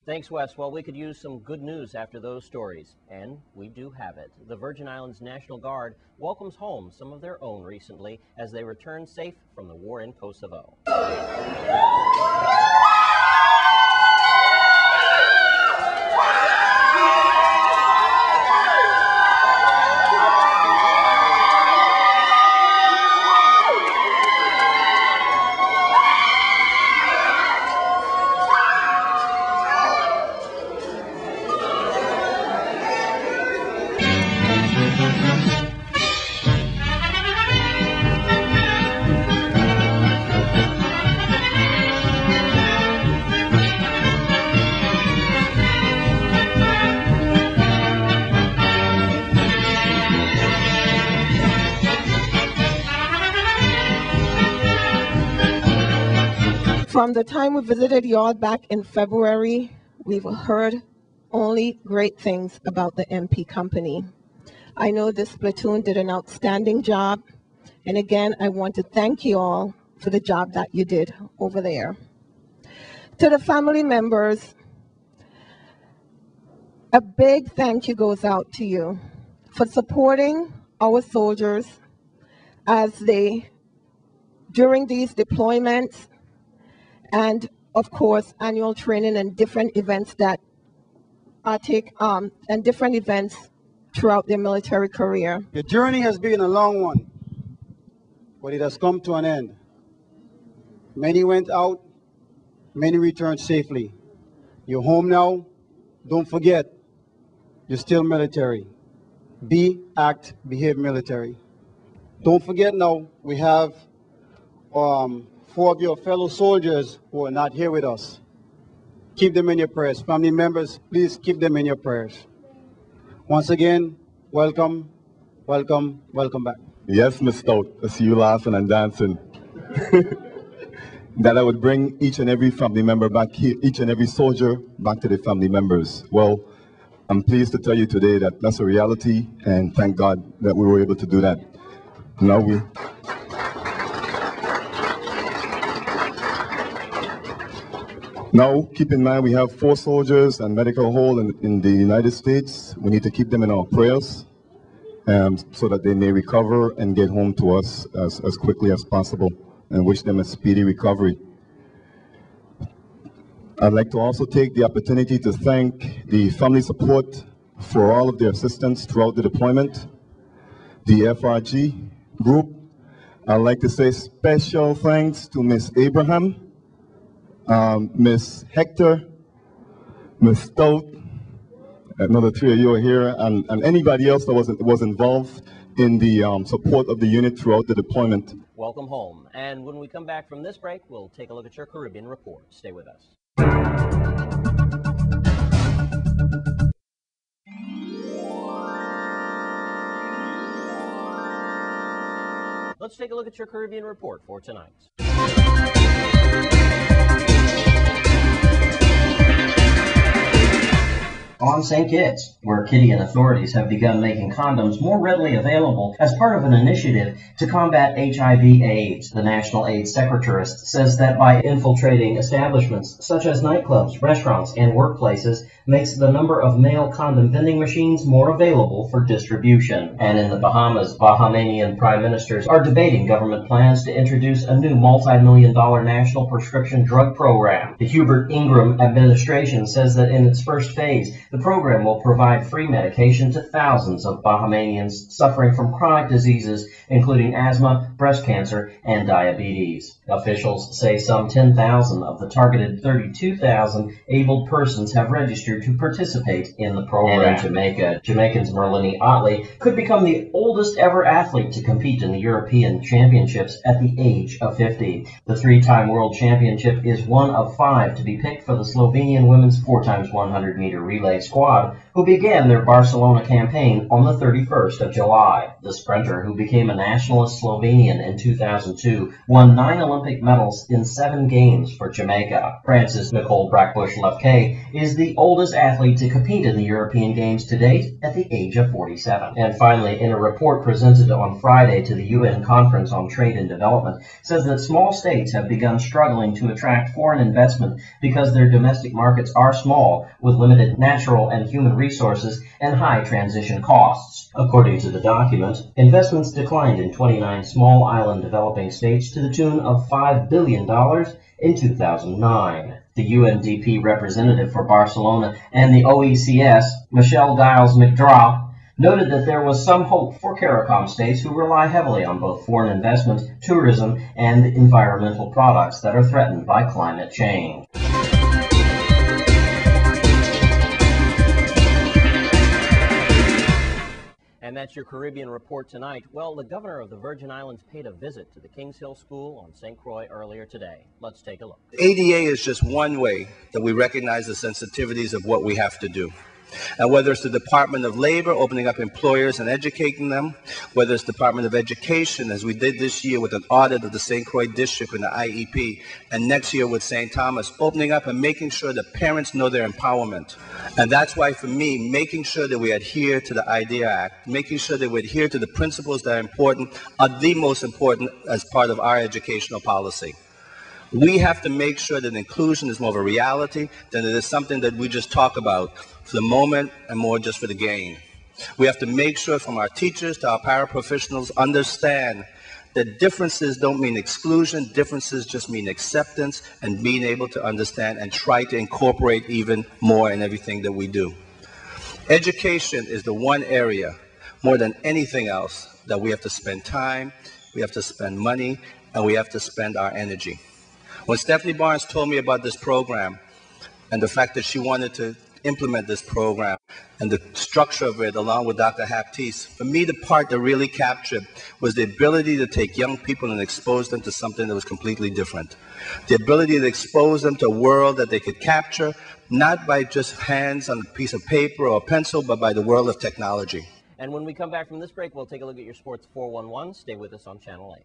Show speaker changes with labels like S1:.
S1: Thanks, Wes. Well, we could use some good news after those stories, and we do have it. The Virgin Islands National Guard welcomes home some of their own recently as they return safe from the war in Kosovo.
S2: From the time we visited y'all back in February, we've heard only great things about the MP company. I know this platoon did an outstanding job, and again, I want to thank you all for the job that you did over there. To the family members, a big thank you goes out to you for supporting our soldiers as during these deployments, and of course, annual training and different events that and different events throughout their military career.
S3: The journey has been a long one, but it has come to an end. Many went out, many returned safely. You're home now. Don't forget, you're still military. Be, act, behave military. Don't forget now, we have 4 of your fellow soldiers who are not here with us. Keep them in your prayers. Family members, please keep them in your prayers. Once again, welcome, welcome, welcome back.
S4: Yes, Ms. Stout, I see you laughing and dancing. That I would bring each and every family member back here, each and every soldier back to their family members. Well, I'm pleased to tell you today that that's a reality, and thank God that we were able to do that. Now, keep in mind we have 4 soldiers and medical hold in the United States. We need to keep them in our prayers so that they may recover and get home to us as quickly as possible, and wish them a speedy recovery. I'd like to also take the opportunity to thank the family support for all of their assistance throughout the deployment, the FRG group. I'd like to say special thanks to Ms. Abraham, Ms. Hector, Ms. Stout, another 3 of you are here, and anybody else that was involved in the support of the unit throughout the deployment.
S1: Welcome home. And when we come back from this break, we'll take a look at your Caribbean report. Stay with us. Let's take a look at your Caribbean report for tonight. On St. Kitts, where Kitty and authorities have begun making condoms more readily available as part of an initiative to combat HIV/AIDS. The National AIDS Secretarist says that by infiltrating establishments such as nightclubs, restaurants, and workplaces makes the number of male condom vending machines more available for distribution. And in the Bahamas, Bahamian prime ministers are debating government plans to introduce a new multi-million-dollar national prescription drug program. The Hubert Ingram administration says that in its first phase, the program will provide free medication to thousands of Bahamanians suffering from chronic diseases, including asthma, breast cancer, and diabetes. Officials say some 10,000 of the targeted 32,000 abled persons have registered to participate in the program. And in Jamaica, Jamaicans Merlini Otley could become the oldest ever athlete to compete in the European Championships at the age of 50. The 3-time world championship is one of 5 to be picked for the Slovenian women's 4x100 meter relay squad, who began their Barcelona campaign on the 31st of July. The sprinter, who became a nationalist Slovenian Ukrainian in 2002, won 9 Olympic medals in 7 games for Jamaica. France's Nicole Brackbush-Lefkay is the oldest athlete to compete in the European Games to date at the age of 47. And finally, in a report presented on Friday to the UN Conference on Trade and Development, says that small states have begun struggling to attract foreign investment because their domestic markets are small, with limited natural and human resources and high transition costs. According to the document, investments declined in 29 small island developing states to the tune of $5 billion in 2009. The UNDP representative for Barcelona and the OECS, Michelle Giles-McGrath, noted that there was some hope for CARICOM states who rely heavily on both foreign investment, tourism, and environmental products that are threatened by climate change.
S5: And that's your Caribbean Report tonight. Well, the governor of the Virgin Islands paid a visit to the Kings Hill School on St. Croix earlier today. Let's take a look.
S6: ADA is just one way that we recognize the sensitivities of what we have to do. And whether it's the Department of Labor opening up employers and educating them, whether it's Department of Education, as we did this year with an audit of the St. Croix District and the IEP, and next year with St. Thomas, opening up and making sure that parents know their empowerment. And that's why, for me, making sure that we adhere to the IDEA Act, making sure that we adhere to the principles that are important, are the most important as part of our educational policy. We have to make sure that inclusion is more of a reality than it is something that we just talk about for the moment and more just for the gain. We have to make sure from our teachers to our paraprofessionals understand that differences don't mean exclusion, differences just mean acceptance and being able to understand and try to incorporate even more in everything that we do. Education is the one area, more than anything else, that we have to spend time, we have to spend money, and we have to spend our energy. When Stephanie Barnes told me about this program and the fact that she wanted to implement this program and the structure of it along with Dr. Haptise, for me the part that really captured was the ability to take young people and expose them to something that was completely different. The ability to expose them to a world that they could capture, not by just hands on a piece of paper or a pencil, but by the world of technology.
S5: And when we come back from this break, we'll take a look at your Sports 411. Stay with us on Channel 8.